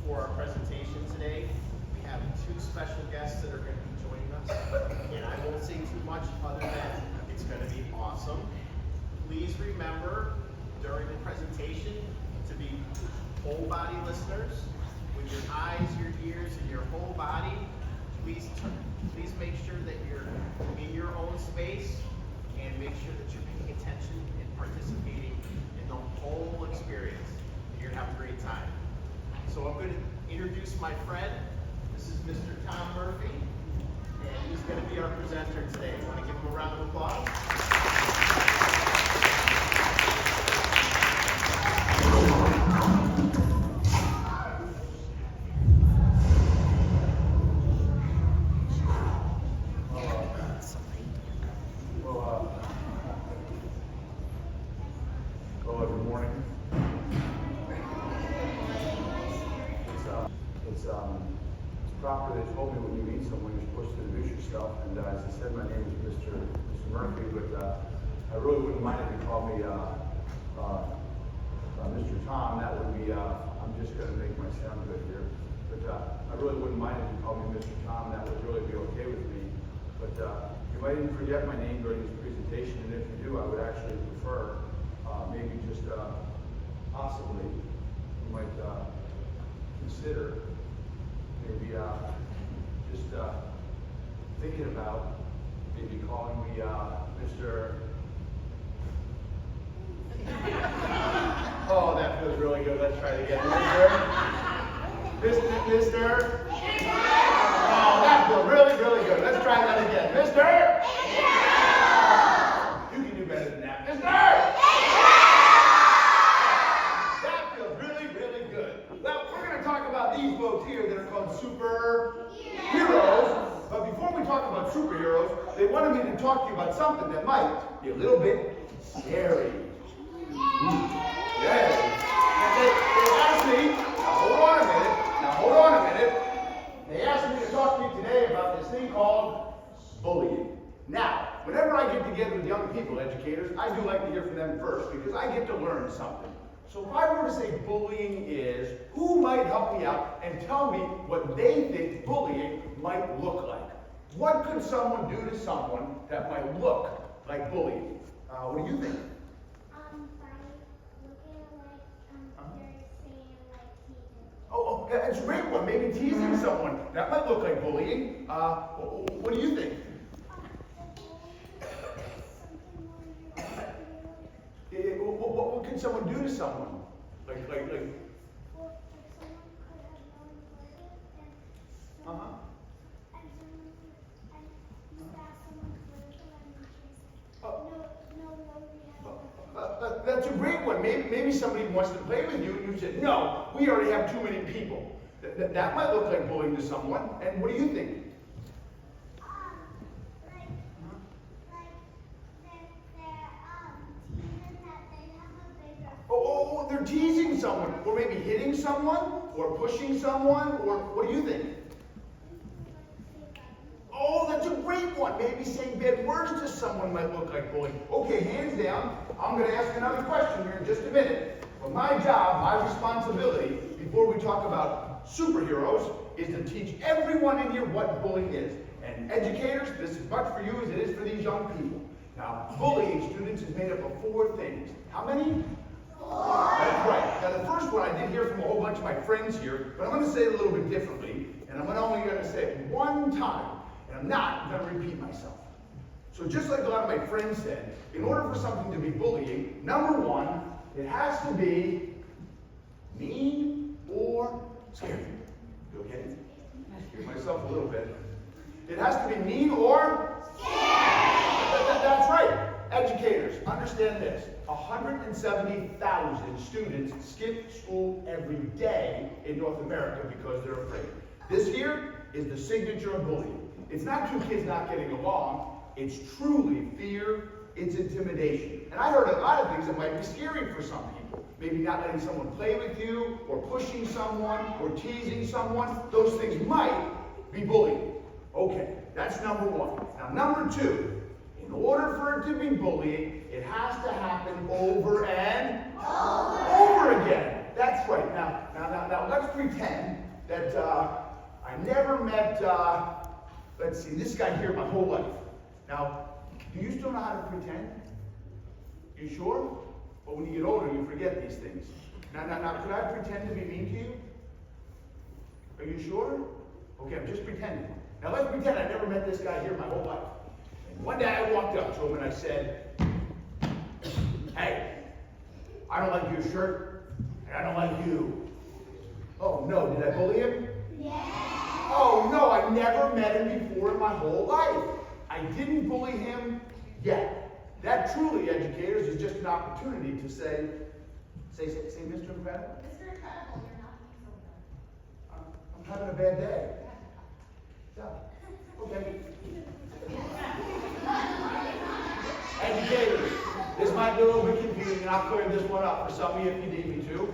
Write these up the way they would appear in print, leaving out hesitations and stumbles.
for our presentation today. We have two special guests that are going to be joining us, and I won't say too much other than it's going to be awesome. Please remember during the presentation to be whole body listeners with your eyes, your ears, and your whole body. Please make sure that you're in your own space and make sure that you're paying attention and participating in the whole experience. You're going to have a great time. So I'm going to introduce my friend. This is Mr. Tom Murphy, and he's going to be our presenter today. Want to give him a round of applause? Good morning. It's proper they told me when you meet someone you're supposed to introduce yourself, and as I said, my name is Mr. Murphy, but I really wouldn't mind if you called me Mr. Tom. That would be, I'm just going to make my sound good here, but I really wouldn't mind if you called me Mr. Tom. That would really be okay with me, but you might even forget my name during this presentation, and if you do, I would actually prefer maybe just possibly you might consider maybe just thinking about maybe calling me Mr. Oh, that feels really good. Let's try it again. Mr. Oh, that feels really, really good. Let's try that again. Mr. You can do better than that. Mr. These folks here that are called superheroes. But before we talk about superheroes, they wanted me to talk to you about something that might be a little bit scary. Yeah. They asked me, now hold on a minute. They asked me to talk to you today about this thing called bullying. Now, whenever I get together with young people, educators, I do like to hear from them first because I get to learn something. So if I were to say bullying is, who might help me out and tell me what they think bullying might look like? What could someone do to someone that might look like bullying? What do you think? By looking like they're saying like teasing. Oh, that's a great one. Maybe teasing someone. That might look like bullying. What do you think? What can someone do to someone? Like. Well, if someone could have known better and That's a great one. Maybe somebody wants to play with you and you said, no, we already have too many people. That might look like bullying to someone. And what do you think? Oh, they're teasing someone, or maybe hitting someone, or pushing someone, or what do you think? Oh, that's a great one. Maybe saying bad words to someone might look like bullying. Okay, hands down. I'm going to ask another question here in just a minute. But my job, my responsibility, before we talk about superheroes, is to teach everyone in here what bullying is. And educators, this is as much for you as it is for these young people. Now, bullying, students, is made up of 4 things. How many? 4. That's right. Now, the first one I did hear from a whole bunch of my friends here, but I'm going to say it a little bit differently, and I'm only going to say it one time, and I'm not going to repeat myself. So just like a lot of my friends said, in order for something to be bullying, number 1, it has to be mean or scary. You okay? I hear myself a little bit. It has to be mean or scary. That's right. Educators, understand this. 170,000 students skip school every day in North America because they're afraid. This here is the signature of bullying. It's not 2 kids not getting along. It's truly fear. It's intimidation. And I heard a lot of things that might be scary for some people. Maybe not letting someone play with you, or pushing someone, or teasing someone. Those things might be bullying. Okay, that's number 1. Now, number 2. In order for it to be bullying, it has to happen over and over again. That's right. Now, let's pretend that I never met, let's see, this guy here my whole life. Now, do you still know how to pretend? You sure? But when you get older, you forget these things. Now, could I pretend to be mean to you? Are you sure? Okay, I'm just pretending. Now let's pretend I never met this guy here my whole life. And one day I walked up to him and I said, hey, I don't like your shirt, and I don't like you. Oh no, did I bully him? Yeah. Oh no, I never met him before in my whole life. I didn't bully him yet. That truly, educators, is just an opportunity to say Mr. Incredible. Mr. Incredible, you're not being so good. I'm having a bad day. Yeah. Okay. Educators, this might be a little bit confusing, and I'll clear this one up for some of you if you need me to.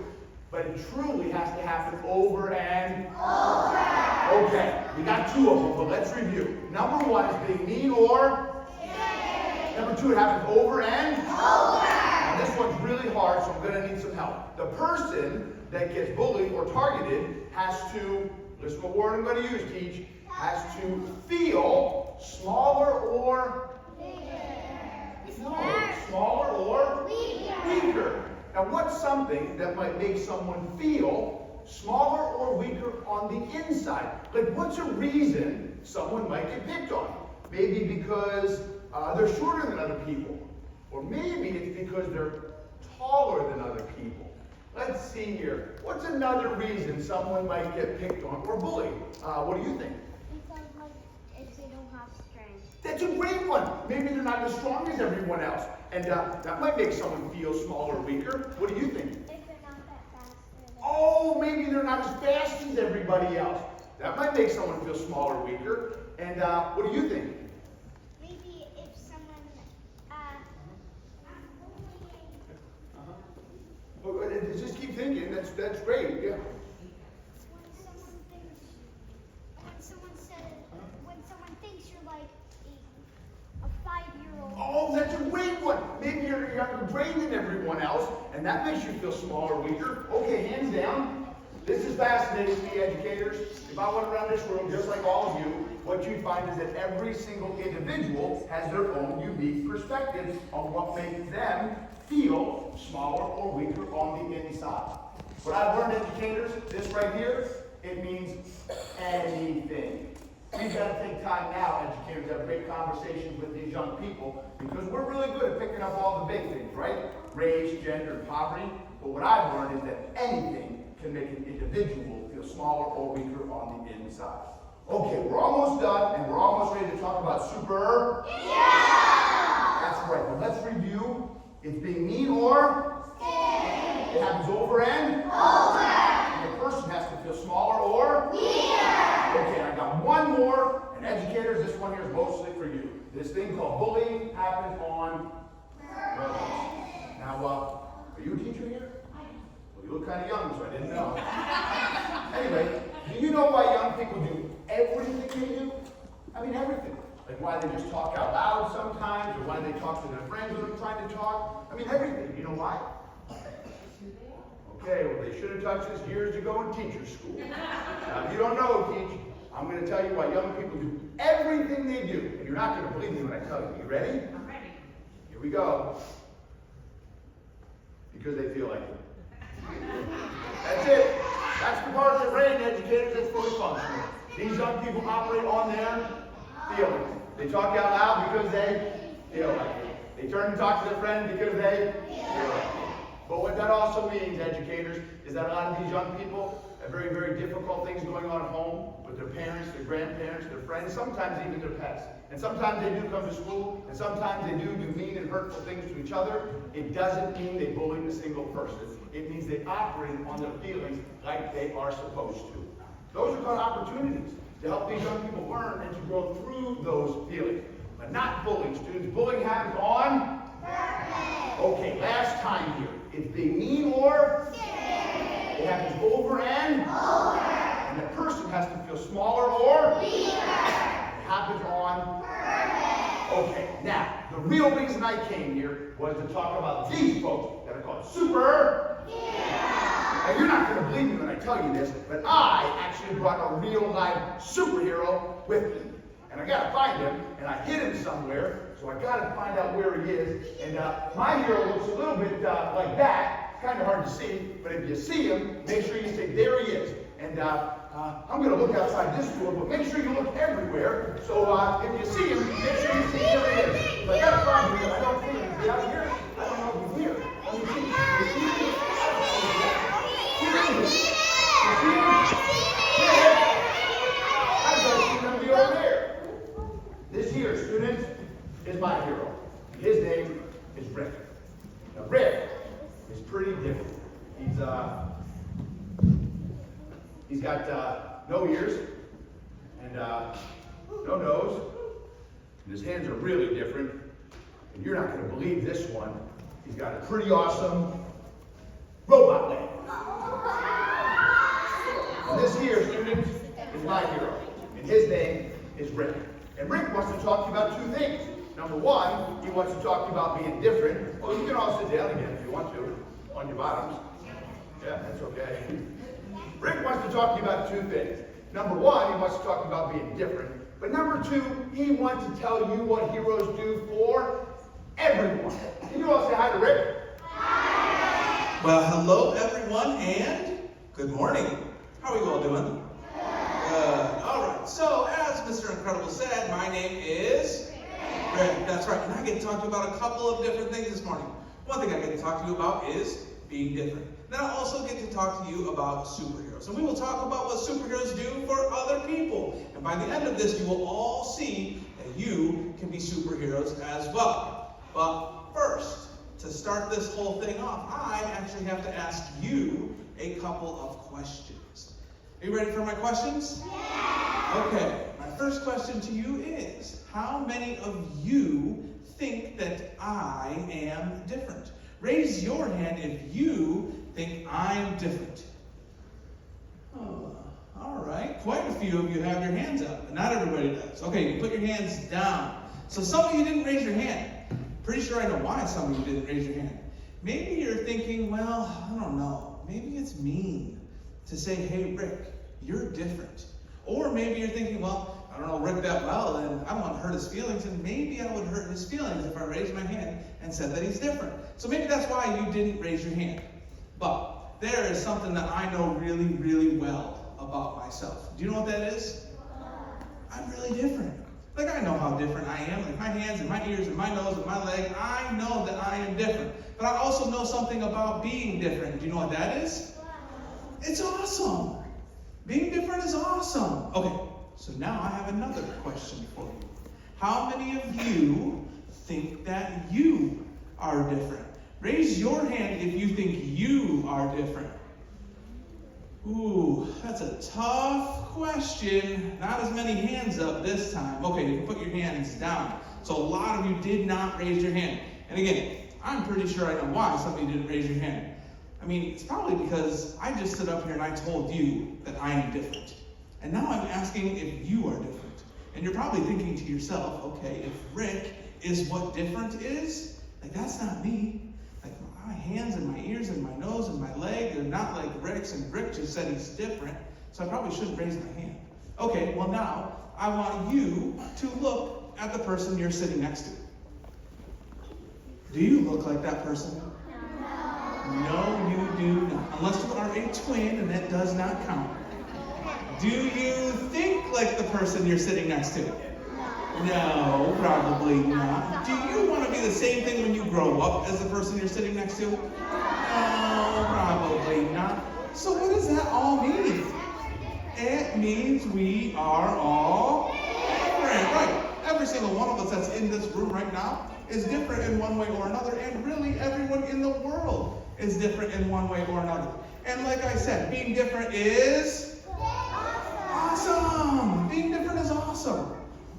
But it truly has to happen over and over. Okay, we got two of them, but let's review. Number one is being mean or? Number two, it happens over and over. Now this one's really hard, so I'm going to need some help. The person that gets bullied or targeted has to, listen to what word I'm going to use, teach, has to feel smaller or? No, smaller or? Weaker. Now what's something that might make someone feel smaller or weaker on the inside? Like what's a reason someone might get picked on? Maybe because they're shorter than other people. Or maybe it's because they're taller than other people. Let's see here. What's another reason someone might get picked on or bullied? What do you think? Because if they don't have strength. That's a great one. Maybe they're not as strong as everyone else. And that might make someone feel smaller or weaker. What do you think? If they're not that fast. Oh, maybe they're not as fast as everybody else. That might make someone feel smaller or weaker. And what do you think? Maybe if someone Just keep thinking. That's great. Yeah. when someone thinks you're like a 5-year-old. Oh, that's a great one. Maybe you're a younger brain than everyone else, and that makes you feel smaller or weaker. Okay, hands down. This is fascinating to me, educators. If I went around this room, just like all of you, what you'd find is that every single individual has their own unique perspective on what makes them feel smaller or weaker on the inside. What I've learned, educators, this right here, it means anything. We've got to take time now, educators, to have great conversations with these young people because we're really good at picking up all the big things, right? Race, gender, and poverty. But what I've learned is that anything can make an individual feel smaller or weaker on the inside. Okay, we're almost done, and we're almost ready to talk about super. Yeah! That's right, but let's review. It's being mean or? Scared. It happens over and? Over. And the person has to feel smaller or? Weaker. Okay, I got one more, and educators, this one here is mostly for you. This thing called bullying happens on purpose. Now, are you a teacher here? Well, you look kind of young, so I didn't know. Anyway, do you know why young people do everything they do? I mean, everything. Like why they just talk out loud sometimes, or why they talk to their friends when they're trying to talk. I mean, everything. You know why? Okay, well, they should have taught this years ago in teacher school. Now, if you don't know, teach, I'm going to tell you why young people do everything they do. And you're not going to believe me when I tell you. You ready? I'm ready. Here we go. Because they feel like it. That's it. That's the part of the brain, educators, that's fully functional. These young people operate on their feelings. They talk out loud because they feel like it. They turn and talk to their friends because they feel like it. But what that also means, educators, is that a lot of these young people have very, very difficult things going on at home with their parents, their grandparents, their friends, sometimes even their pets. And sometimes they do come to school, and sometimes they do mean and hurtful things to each other. It doesn't mean they bully a single person. It means they operate on their feelings like they are supposed to. Those are called opportunities to help these young people learn and to grow through those feelings. But not bullying, students. Bullying happens on purpose. Okay, last time here. It's being mean or? Scared. It happens over and? Over. And the person has to feel smaller or? Weaker. It happens on purpose. Okay, now, the real reason I came here was to talk about these folks that are called super. Yeah. Now, you're not going to believe me when I tell you this, but I actually brought a real live superhero with me. And I got to find him, and I hid him somewhere, so I got to find out where he is. And my hero looks a little bit like that. It's kind of hard to see, but if you see him, make sure you say, there he is. And I'm going to look outside this door, but make sure you look everywhere. So if you see him, make sure you say, there he is. But I got to find him. I don't think he's out here. I don't know if he's here. Let me see. You see him? Here he is. You see him? Here. I thought he was going to be over there. This here, students, is my hero. His name is Rick. Now, Rick is pretty different. He's got no ears and no nose. And his hands are really different. And you're not going to believe this one. He's got a pretty awesome robot leg. And this here, students, is my hero. And his name is Rick. And Rick wants to talk to you about two things. Number one, he wants to talk to you about being different. Well, you can all sit down again if you want to, on your bottoms. Yeah, that's okay. Rick wants to talk to you about two things. Number one, he wants to talk about being different. But number two, he wants to tell you what heroes do for everyone. Can you all say hi to Rick? Hi. Well, hello everyone, and good morning. How are you all doing? Good. All right. So, as Mr. Incredible said, my name is Rick. That's right. And I get to talk to you about a couple of different things this morning. One thing I get to talk to you about is being different. Then I also get to talk to you about superheroes. And we will talk about what superheroes do for other people. And by the end of this, you will all see that you can be superheroes as well. But first, to start this whole thing off, I actually have to ask you a couple of questions. Are you ready for my questions? Yeah. Okay. My first question to you is, how many of you think that I am different? Raise your hand if you think I'm different. Oh, all right. Quite a few of you have your hands up, but not everybody does. Okay, you put your hands down. So some of you didn't raise your hand. Pretty sure I know why some of you didn't raise your hand. Maybe you're thinking, well, I don't know. Maybe it's mean to say, hey, Rick, you're different. Or maybe you're thinking, well, I don't know Rick that well, and I don't want to hurt his feelings, and maybe I would hurt his feelings if I raised my hand and said that he's different. So maybe that's why you didn't raise your hand. But there is something that I know really, really well about myself. Do you know what that is? I'm really different. Like, I know how different I am. Like, my hands and my ears and my nose and my leg, I know that I am different. But I also know something about being different. Do you know what that is? It's awesome. Being different is awesome. Okay, so now I have another question for you. How many of you think that you are different? Raise your hand if you think you are different. Ooh, that's a tough question. Not as many hands up this time. Okay, you can put your hands down. So a lot of you did not raise your hand. And again, I'm pretty sure I know why some of you didn't raise your hand. I mean, it's probably because I just stood up here and I told you that I am different. And now I'm asking if you are different. And you're probably thinking to yourself, okay, if Rick is what different is, like, that's not me. Like, my hands and my ears and my nose and my leg, they're not like Rick's, and Rick just said he's different, so I probably shouldn't raise my hand. Okay, well now, I want you to look at the person you're sitting next to. Do you look like that person? No, you do not. Unless you are a twin, and that does not count. Do you think like the person you're sitting next to? No, probably not. Do you want to be the same thing when you grow up as the person you're sitting next to? No, probably not. So what does that all mean? It means we are all different, right? Every single one of us that's in this room right now is different in one way or another, and really everyone in the world is different in one way or another. And like I said, being different is awesome. Being different is awesome.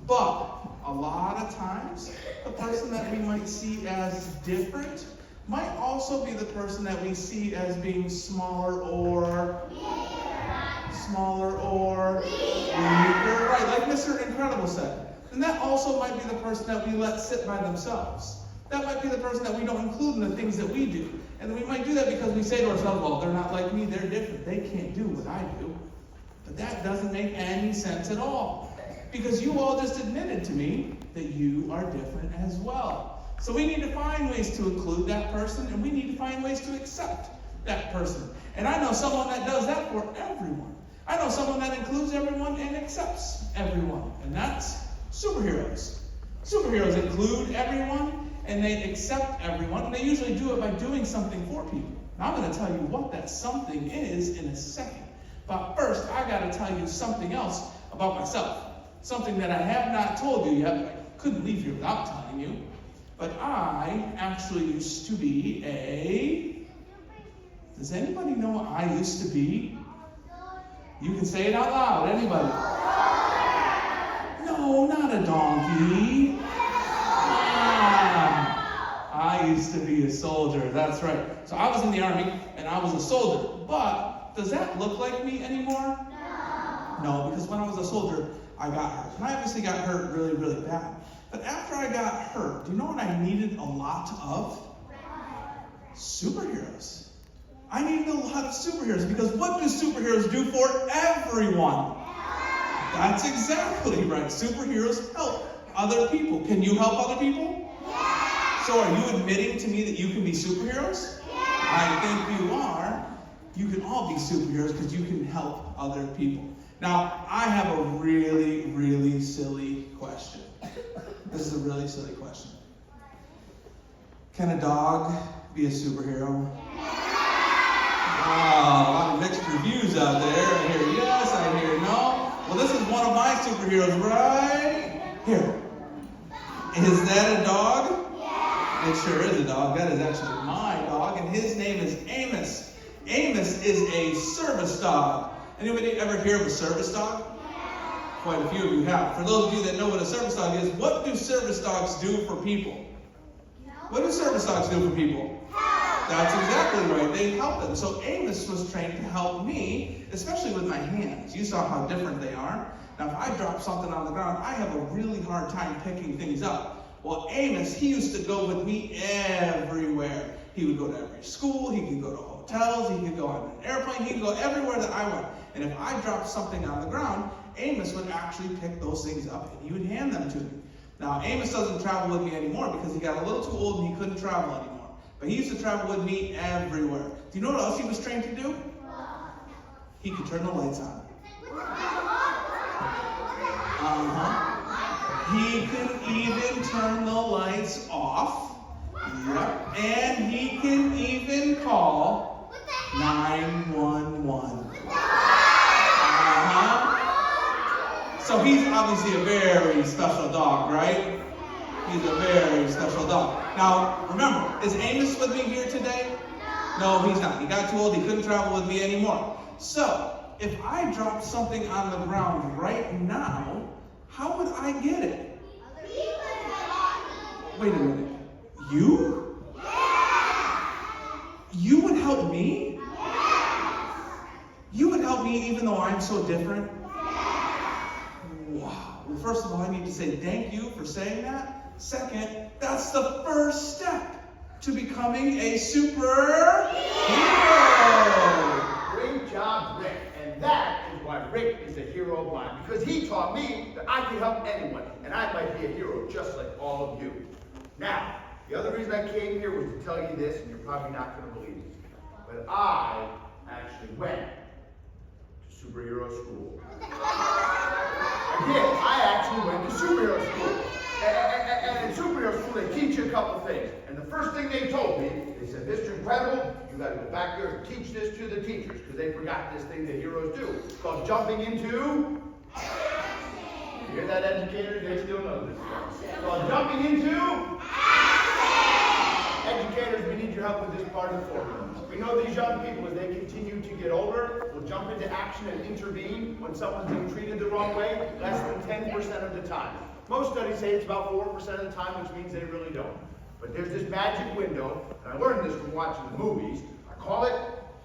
But a lot of times, the person that we might see as different might also be the person that we see as being smaller or weaker, right? Like Mr. Incredible said. And that also might be the person that we let sit by themselves. That might be the person that we don't include in the things that we do. And we might do that because we say to ourselves, well, they're not like me, they're different. They can't do what I do. But that doesn't make any sense at all. Because you all just admitted to me that you are different as well. So we need to find ways to include that person, and we need to find ways to accept that person. And I know someone that does that for everyone. I know someone that includes everyone and accepts everyone. And that's superheroes. Superheroes include everyone, and they accept everyone, and they usually do it by doing something for people. Now I'm going to tell you what that something is in a second. But first, I got to tell you something else about myself. Something that I have not told you yet, but I couldn't leave here without telling you. But I actually used to be a... Does anybody know what I used to be? You can say it out loud. Anybody? No, not a donkey. I used to be a soldier. That's right. So I was in the army, and I was a soldier. But does that look like me anymore? No, because when I was a soldier, I got hurt. And I obviously got hurt really, really bad. But after I got hurt, do you know what I needed a lot of? Superheroes. I needed a lot of superheroes, because what do superheroes do for everyone? That's exactly right. Superheroes help other people. Can you help other people? So are you admitting to me that you can be superheroes? I think you are. You can all be superheroes because you can help other people. Now, I have a really, really silly question. This is a really silly question. Can a dog be a superhero? Wow, a lot of mixed reviews out there. I hear yes, I hear no. Well, this is one of my superheroes right here. Is that a dog? It sure is a dog. That is actually my dog, and his name is Amos. Amos is a service dog. Anybody ever hear of a service dog? Quite a few of you have. For those of you that know what a service dog is, what do service dogs do for people? What do service dogs do for people? That's exactly right. They help them. So Amos was trained to help me, especially with my hands. You saw how different they are. Now, if I drop something on the ground, I have a really hard time picking things up. Well, Amos, he used to go with me everywhere. He would go to every school, he could go to hotels, he could go on an airplane, he could go everywhere that I went. And if I dropped something on the ground, Amos would actually pick those things up and he would hand them to me. Now, Amos doesn't travel with me anymore because he got a little too old and he couldn't travel anymore. But he used to travel with me everywhere. Do you know what else he was trained to do? He could turn the lights on. He can even turn the lights off. Yep. And he can even call 911. So he's obviously a very special dog, right? He's a very special dog. Now, remember, is Amos with me here today? No, he's not. He got too old. He couldn't travel with me anymore. So, if I dropped something on the ground right now, how would I get it? Wait a minute. You? You would help me? You would help me even though I'm so different? Wow. Well, first of all, I need to say thank you for saying that. Second, that's the first step to becoming a superhero. Great job, Rick. And that is why Rick is a hero of mine. Because he taught me that I can help anyone. And I might be a hero just like all of you. Now, the other reason I came here was to tell you this, and you're probably not going to believe it. But I actually went to superhero school. I did. I actually went to superhero school. And in superhero school, they teach you a couple things. And the first thing they told me, they said, Mr. Incredible, you got to go back there and teach this to the teachers, because they forgot this thing that heroes do. It's called jumping into... You hear that, educators? They still know this stuff. It's called jumping into... Educators, we need your help with this part of the formula. We know these young people, as they continue to get older, will jump into action and intervene when someone's being treated the wrong way less than 10% of the time. Most studies say it's about 4% of the time, which means they really don't. But there's this magic window, and I learned this from watching the movies. I call it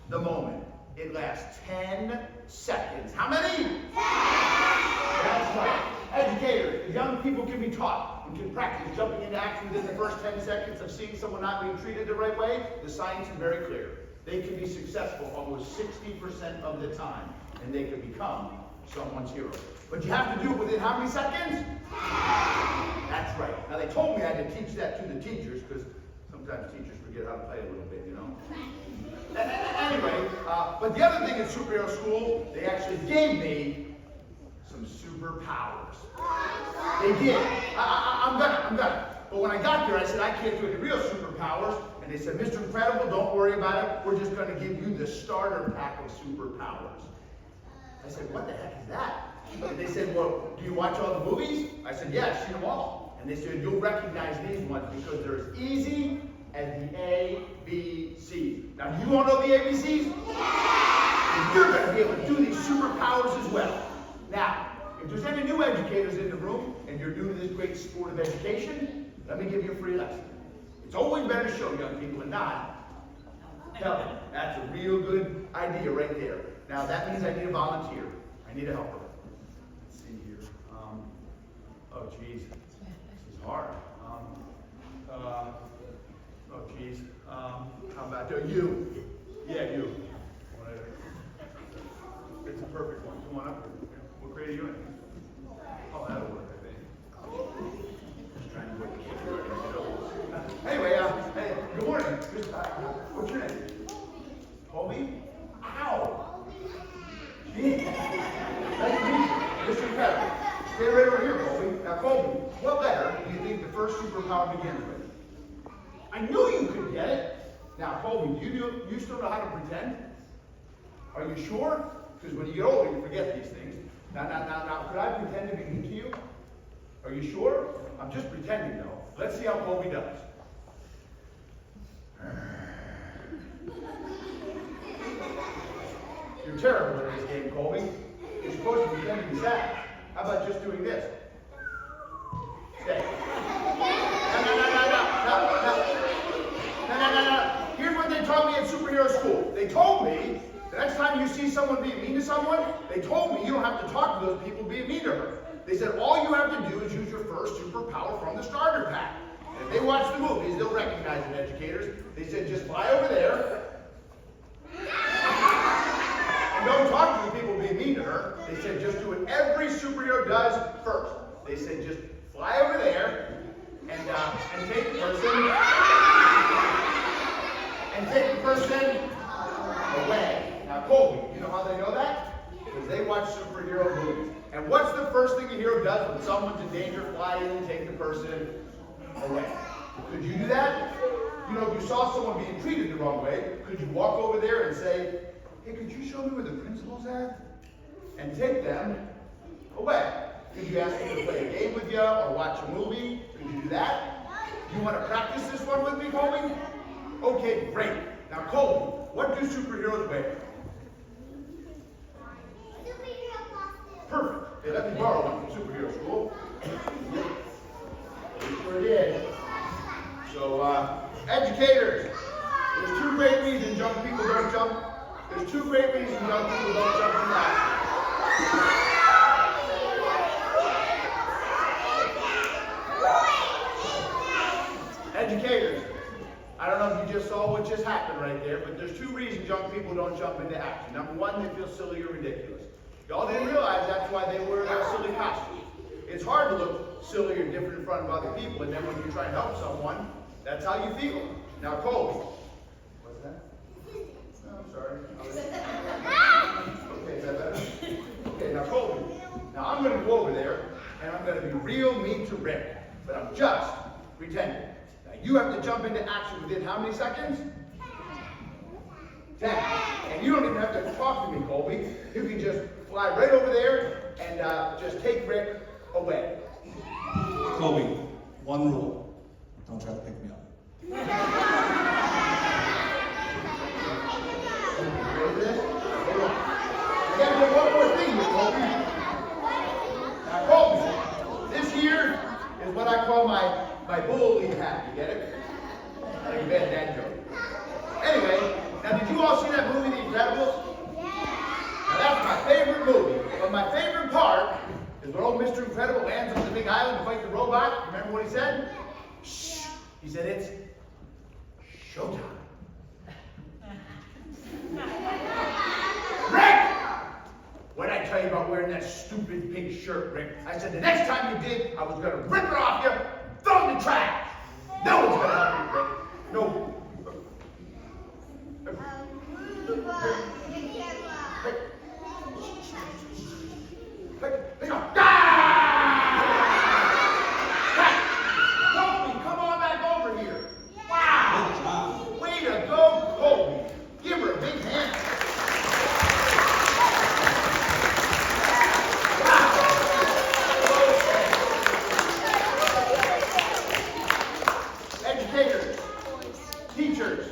the moment. It lasts 10 seconds. How many? 10! That's right. Educators, young people can be taught and can practice jumping into action within the first 10 seconds of seeing someone not being treated the right way, the science is very clear. They can be successful almost 60% of the time, and they can become someone's hero. But you have to do it within how many seconds? That's right. Now they told me I had to teach that to the teachers, because sometimes teachers forget how to play a little bit, you know. Anyway, but the other thing in superhero school, they actually gave me some superpowers. They did. I'm gonna. But when I got there, I said, I can't do any real superpowers. And they said, Mr. Incredible, don't worry about it. We're just going to give you the starter pack of superpowers. I said, what the heck is that? And they said, well, do you watch all the movies? I said, yeah, I've seen them all. And they said, you'll recognize these ones because they're as easy as the ABCs. Now, do you all know the ABCs? And you're going to be able to do these superpowers as well. Now, if there's any new educators in the room and you're new to this great sport of education, let me give you a free lesson. It's always better to show young people and not tell them. That's a real good idea right there. Now, that means I need a volunteer. I need a helper. Let's see here. Oh, geez. This is hard. Oh, geez. How about you? Yeah, you. It's a perfect one. Come on up here. What grade are you in? Oh, that'll work, I think. Just trying to work the kids. Anyway, hey, good morning. What's your name? Colby? Ow! Gee. Nice to meet you. Mr. Incredible. Stay right over here, Colby. Now, Colby, what letter do you think the first superpower begins with? I knew you could get it. Now, Colby, you still know how to pretend? Are you sure? Because when you get older, you forget these things. Now, could I pretend to be mean to you? Are you sure? I'm just pretending, though. Let's see how Colby does. You're terrible at this game, Colby. You're supposed to pretend to be sad. How about just doing this? Stay. No. Here's what they taught me at superhero school. They told me the next time you see someone being mean to someone, they told me you don't have to talk to those people being mean to her. They said all you have to do is use your first superpower from the starter pack. And if they watch the movies, they'll recognize it, educators. They said just fly over there. And don't talk to the people being mean to her. They said just do what every superhero does first. They said just fly over there and take the person away. Now, Colby, you know how they know that? Because they watch superhero movies. And what's the first thing a hero does when someone's in danger? Fly in and take the person away. Could you do that? You know, if you saw someone being treated the wrong way, could you walk over there and say, hey, could you show me where the principal's at? And take them away. Could you ask them to play a game with you or watch a movie? Could you do that? You want to practice this one with me, Colby? Okay, great. Now, Colby, what do superheroes wear? Superhero costume. Perfect. Hey, let me borrow one from superhero school. You sure did. So, educators, there's two great reasons young people don't jump. There's two great reasons young people don't jump in that. Educators, I don't know if you just saw what just happened right there, but there's two reasons young people don't jump into action. Number one, they feel silly or ridiculous. Y'all didn't realize that's why they wear their silly costumes. It's hard to look silly or different in front of other people, and then when you try and help someone, that's how you feel. Now, Colby. What's that? No, I'm sorry. Okay, is that better? Okay, now, Colby. Now, I'm going to go over there, and I'm going to be real mean to Rick, but I'm just pretending. Now, you have to jump into action within how many seconds? 10. And you don't even have to talk to me, Colby. You can just fly right over there and just take Rick away. Colby, one rule. Don't try to pick me up. Ready for this? Hold on. I gotta do one more thing here, Colby. Now, Colby, this here is what I call my bull lead hat. You get it? Like a bad dad joke. Anyway, now did you all see that movie, The Incredibles? Now that's my favorite movie. But my favorite part is when old Mr. Incredible lands on the big Snake Island to fight the robot. Remember what he said? Shh. He said it's showtime. Rick! What did I tell you about wearing that stupid pink shirt, Rick? I said the next time you did, I was gonna rip it off you, throw it in the trash. No one's gonna help you, Rick. No. Colby, come on back over here. Wow. Way to go, Colby. Give her a big hand. Educators, teachers,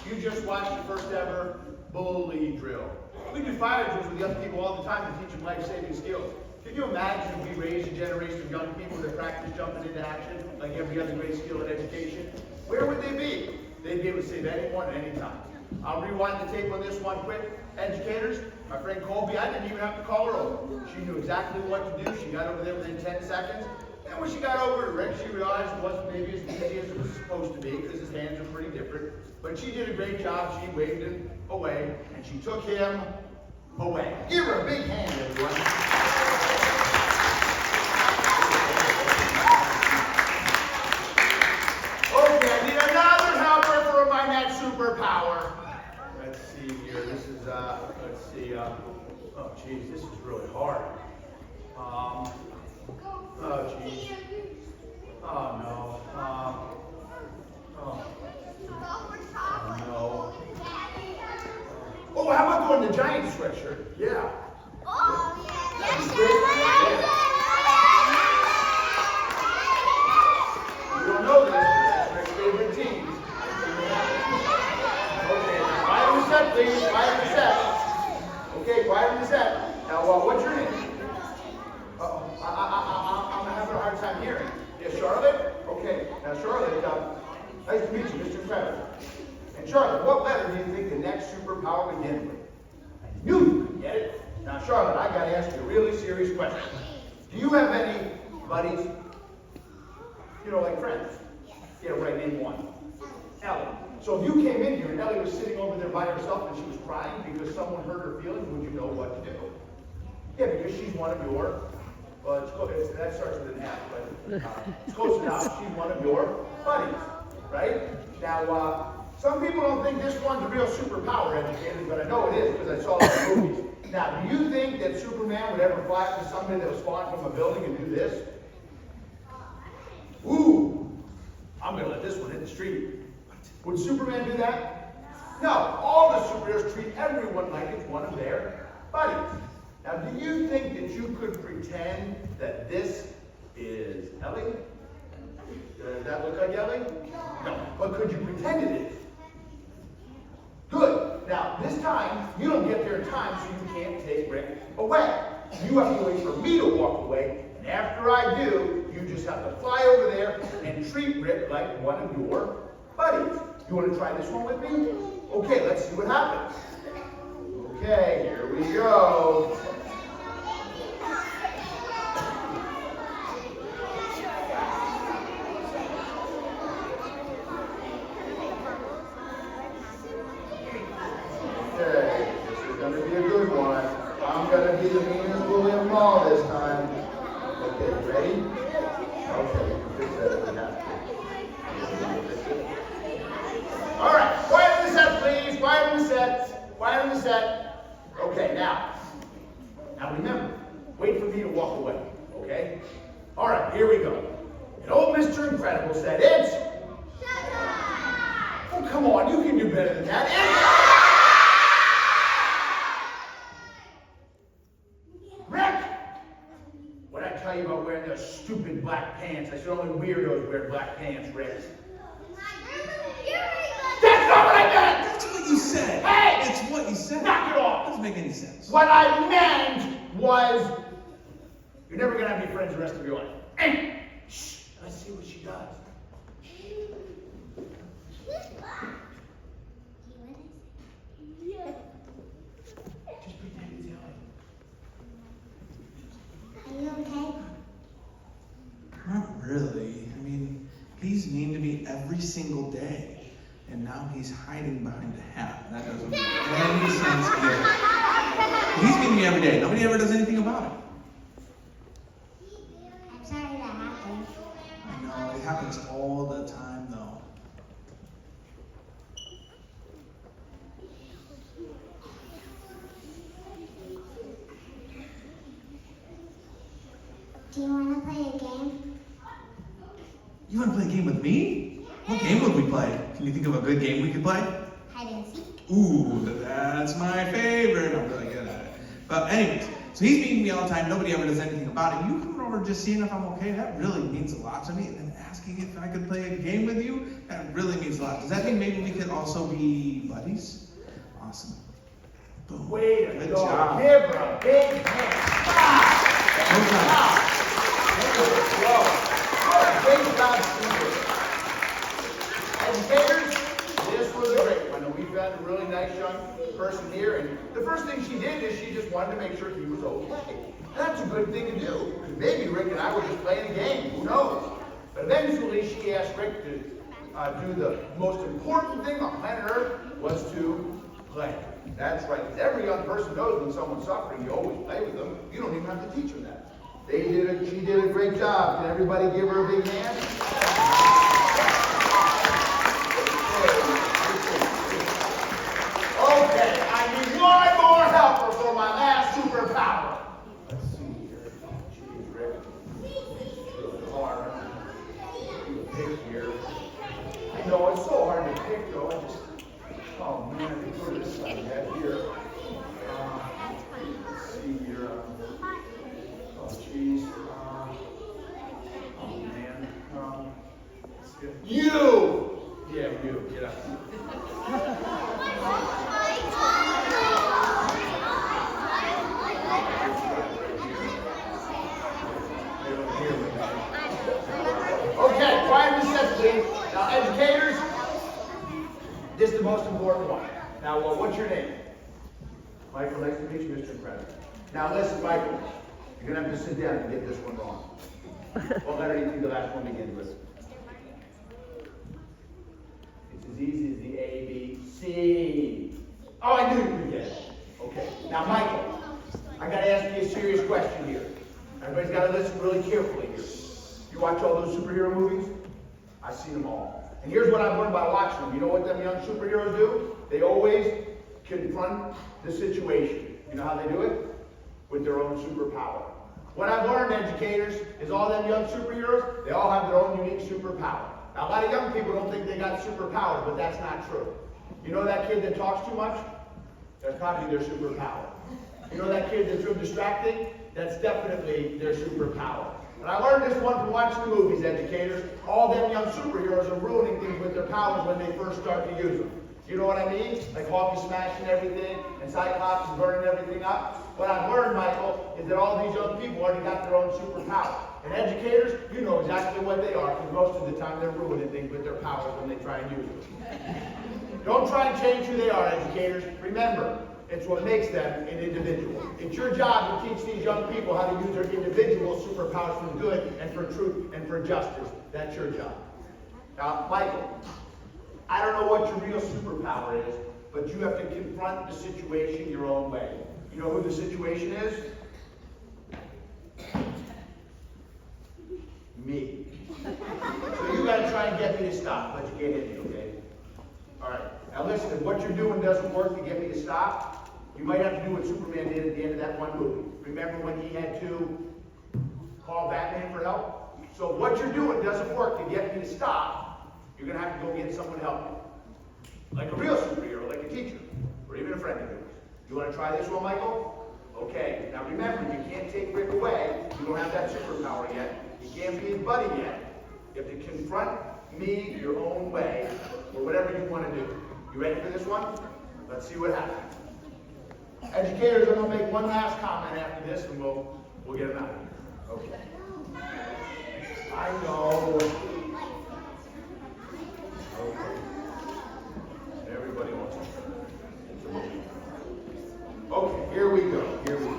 you just watched the first ever bully drill. We do fire drills with young people all the time to teach them life-saving skills. Can you imagine if we raised a generation of young people that practice jumping into action like every other great skill in education? Where would they be? They'd be able to save anyone at any time. I'll rewind the tape on this one quick. Educators, my friend Colby, I didn't even have to call her over. She knew exactly what to do. She got over there within 10 seconds. And when she got over to Rick, she realized it wasn't maybe as easy as it was supposed to be because his hands are pretty different. But she did a great job. She waved him away, and she took him away. Give her a big hand, everyone. Okay, I need another helper for my next superpower. Let's see here. This is, let's see. Oh, geez, this is really hard. Oh, geez. Oh, no. No. Oh, how about going to Giants sweatshirt? Yeah. You don't know this, but that's Rick's favorite team. Okay, quiet on the set, please. Quiet on the set. Okay, quiet on the set. Now, what's your name? I'm having a hard time hearing. Yeah, Charlotte? Okay. Now, Charlotte, nice to meet you, Mr. Incredible. And Charlotte, what letter do you think the next superpower begins with? I knew you could get it. Now, Charlotte, I gotta ask you a really serious question. Do you have any buddies? You know, like friends? Yeah, right, name one. Ellie. So if you came in here and Ellie was sitting over there by herself and she was crying because someone hurt her feelings, would you know what to do? Yeah, because she's one of your, well, that starts with an F, but it's close enough. She's one of your buddies, right? Now, some people don't think this one's a real superpower, educators, but I know it is because I saw it in the movies. Now, do you think that Superman would ever fly up to somebody that was spawned from a building and do this? Ooh, I'm going to let this one hit the street. Would Superman do that? No, all the superheroes treat everyone like it's one of their buddies. Now, do you think that you could pretend that this is Ellie? Does that look like Ellie? No. But could you pretend it is? Good. Now, this time, you don't get there in time, so you can't take Rick away. You have to wait for me to walk away, and after I do, you just have to fly over there and treat Rick like one of your buddies. You want to try this one with me? Okay, let's see what happens. Okay, here we go. Okay, this is going to be a good one. I'm going to be the meanest bully of them all this time. Okay, ready? Okay, you can fix that if we have to. All right, quiet on the set, please. Quiet on the set. Quiet on the set. Okay, now remember, wait for me to walk away, okay? All right, here we go. And old Mr. Incredible said, it's... Shut up! Oh, come on, you can do better than that. Rick! What'd I tell you about wearing those stupid black pants? I said only weirdos wear black pants, Rick. That's not what I meant! That's what you said. Hey! It's what you said. Knock it off! Doesn't make any sense. What I meant was, you're never gonna have any friends the rest of your life. Shh, let's see what she does. Just pretend it's Ellie. Are you okay? day. And now he's hiding behind a hat. That doesn't make any sense either. He's beating me every day. Nobody ever does anything about it. I'm sorry that happened. I know, it happens all the time though. Do you want to play a game? You want to play a game with me? What game would we play? Can you think of a good game we could play? Hide and seek. Ooh, that's my favorite. I'm really good at it. But anyways, so he's beating me all the time. Nobody ever does anything about it. You coming over just seeing if I'm okay, that really means a lot to me. And then asking if I could play a game with you, that really means a lot. Does that mean maybe we could also be buddies? Awesome. Boom. Way to Good go. job. Give her a big hand. No problem. Great job, students. Educators, this was a great one. And we've got a really nice young person here. And the first thing she did is she just wanted to make sure he was okay. And that's a good thing to do. Because maybe Rick and I were just playing a game. Who knows? But eventually she asked Rick to do the most important thing on planet Earth was to play. That's right. Because every young person knows when someone's suffering, you always play with them. You don't even have to teach them that. She did a great job. Can everybody give her a big hand? Okay, I need one more helper for my last superpower. Let's see here. Geez, Rick. It's hard. You pick here. I know it's so hard to pick though. Oh man, I think for this side here. Let's see here. Oh jeez. Oh man. You! Yeah, you. Get up. Okay, quiet and reception, please. Now, educators, this is the most important one. Now, what's your name? Michael, nice to meet you, Mr. Incredible. Now, listen, Michael, you're going to have to sit down and get this one wrong. What letter do you think the last one begins with? It's as easy as the A, B, C. Oh, I knew you could get it. Okay. Now, Michael, I got to ask you a serious question here. Everybody's got to listen really carefully here. You watch all those superhero movies? I've seen them all. And here's what I've learned by watching them. You know what them young superheroes do? They always confront the situation. You know how they do it? With their own superpower. What I've learned, educators, is all them young superheroes, they all have their own unique superpower. Now, a lot of young people don't think they got superpowers, but that's not true. You know that kid that talks too much? That's probably their superpower. You know that kid that's real distracting? That's definitely their superpower. And I learned this one from watching the movies, educators. All them young superheroes are ruining things with their powers when they first start to use them. You know what I mean? Like Hawk is smashing everything, and Cyclops is burning everything up. What I've learned, Michael, is that all these young people already got their own superpower. And educators, you know exactly what they are, because most of the time they're ruining things with their powers when they try and use them. Don't try and change who they are, educators. Remember, it's what makes them an individual. It's your job to teach these young people how to use their individual superpowers for good and for truth and for justice. That's your job. Now, Michael, I don't know what your real superpower is, but you have to confront the situation your own way. You know who the situation is? Me. So you got to try and get me to stop, but you can't hit me, okay? All right. Now listen, if what you're doing doesn't work to get me to stop, you might have to do what Superman did at the end of that one movie. Remember when he had to call Batman for help? So if what you're doing doesn't work to get me to stop, you're going to have to go get someone to help you. Like a real superhero, like a teacher, or even a friend of yours. You want to try this one, Michael? Okay. Now remember, you can't take Rick away. You don't have that superpower yet. You can't be his buddy yet. You have to confront me your own way, or whatever you want to do. You ready for this one? Let's see what happens. Educators, I'm going to make one last comment after this, and we'll get them out of here. Okay. I know. Okay. Everybody wants to. Okay, here we go. Here we go.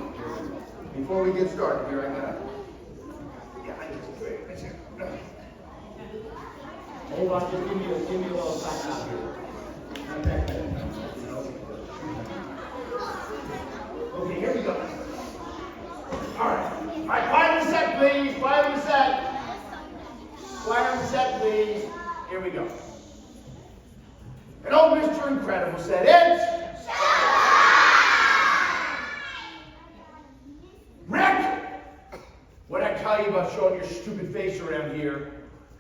Before we get started, here I got. Yeah, I just wait. Hold on, just give me a little time out here. Okay, here we go. All right, quiet on the set, please. Quiet on the set. Quiet on the set, please. Here we go. And old Mr. Incredible said, it's Rick! What'd I tell you about showing your stupid face around here?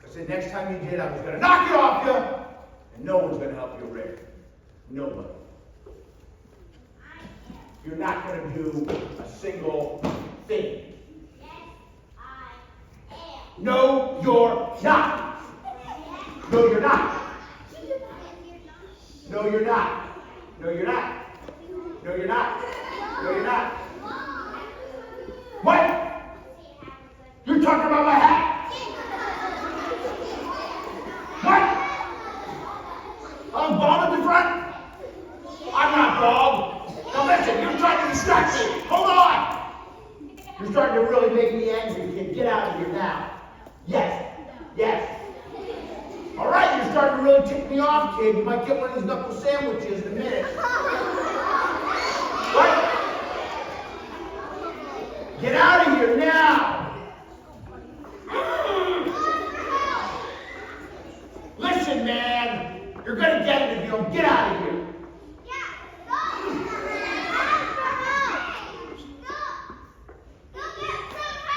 I said next time you did, I was gonna knock it off you, and no one's gonna help you, Rick. Nobody. You're not gonna do a single thing. Yes, I am. No, you're not. No, you're not. No, you're not. No, you're not. No, you're not. No, you're not. What? You're talking about my hat? What? I'm bald at the front? I'm not bald. Now listen, you're trying to distract me. Hold on. You're starting to really make me angry, kid. Get out of here now. Yes. Yes. All right, you're starting to really tick me off, kid. You might get one of these knuckle sandwiches in a minute. What? Get out of here now. Listen, man. You're going to get it if you don't get out of here.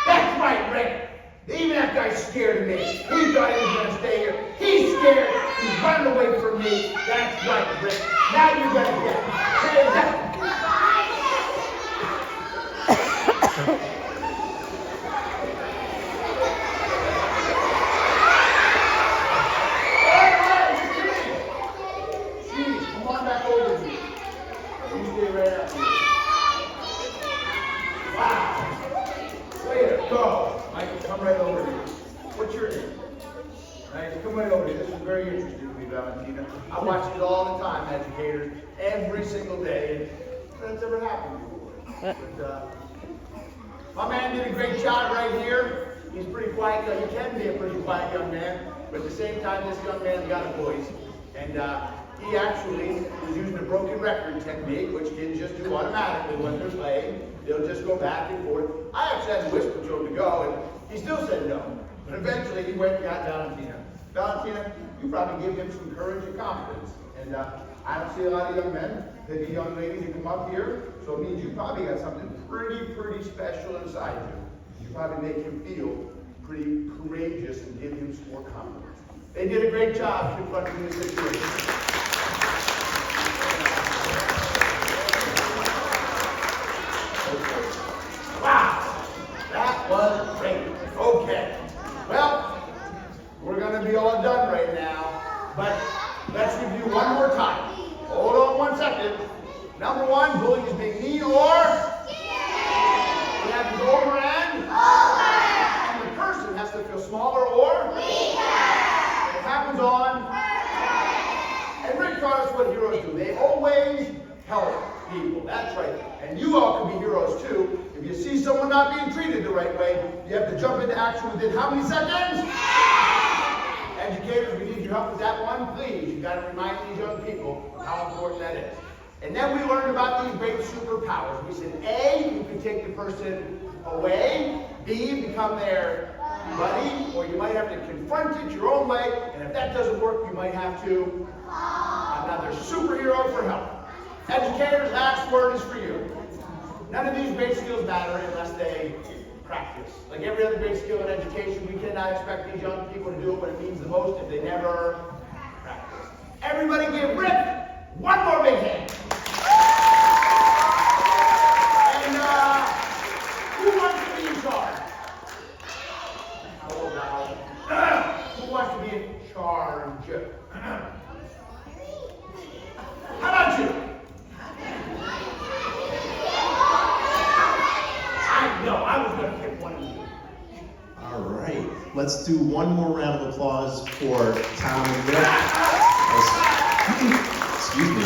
That's right, Rick. Even that guy's scared of me. He thought he was going to stay here. He's scared. He's running away from me. That's right, Rick. Now you're going to get it. Say that. Jeez, come on back over here. You stay right up here. Wow. Way to go. Mike, come right over here. What's your name? Nice, come right over here. This is very interesting to me, Valentina. I watch it all the time, educators, every single day, and that's never happened before. But, my man did a great job right here. He's pretty quiet. He can be a pretty quiet young man, but at the same time, this young man's got a voice. And he actually was using a broken record technique, which kids just do automatically when they're playing. They'll just go back and forth. I actually had to whisper to him to go, and he still said no. But eventually, he went and got Valentina. Valentina, you probably give him some courage and confidence. And I don't see a lot of young men, maybe young ladies who come up here, so it means you probably got something pretty special inside you. You probably make him feel pretty courageous and give him some more confidence. They did a great job confronting this situation. Wow, that was great. Okay, well, we're going to be all done right now, but let's review one more time. Hold on 1 second. Number one, bullying is being mean or? It happens over and? And the person has to feel smaller or? It happens on? And Rick taught us what heroes do. They always help people. That's right. And you all can be heroes too. If you see someone not being treated the right way, you have to jump into action within how many seconds? Educators, we need your help with that one. Please, you've got to remind these young people how important that is. And then we learned about these great superpowers. We said, A, you can take the person away. B, become their buddy. Or you might have to confront it your own way. And if that doesn't work, you might have to another superhero for help. Educators, last word is for you. None of these great skills matter unless they practice. Like every other great skill in education, we cannot expect these young people to do it when it means the most if they never practice. Everybody give Rick one more big hand. And who wants to be in charge? How about who wants to be in charge? How about you? No, I was going to pick one of you. All right, let's do one more round of applause for Tom and Rick. Excuse me,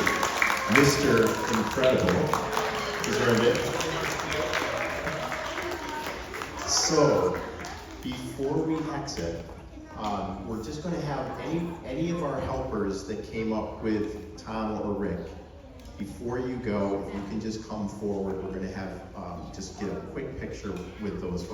Mr. Incredible. Deserved it. So, before we exit, We're just gonna have any of our helpers that came up with Tom or Rick, before you go, if you can just come forward, we're gonna have, just get a quick picture with those folks.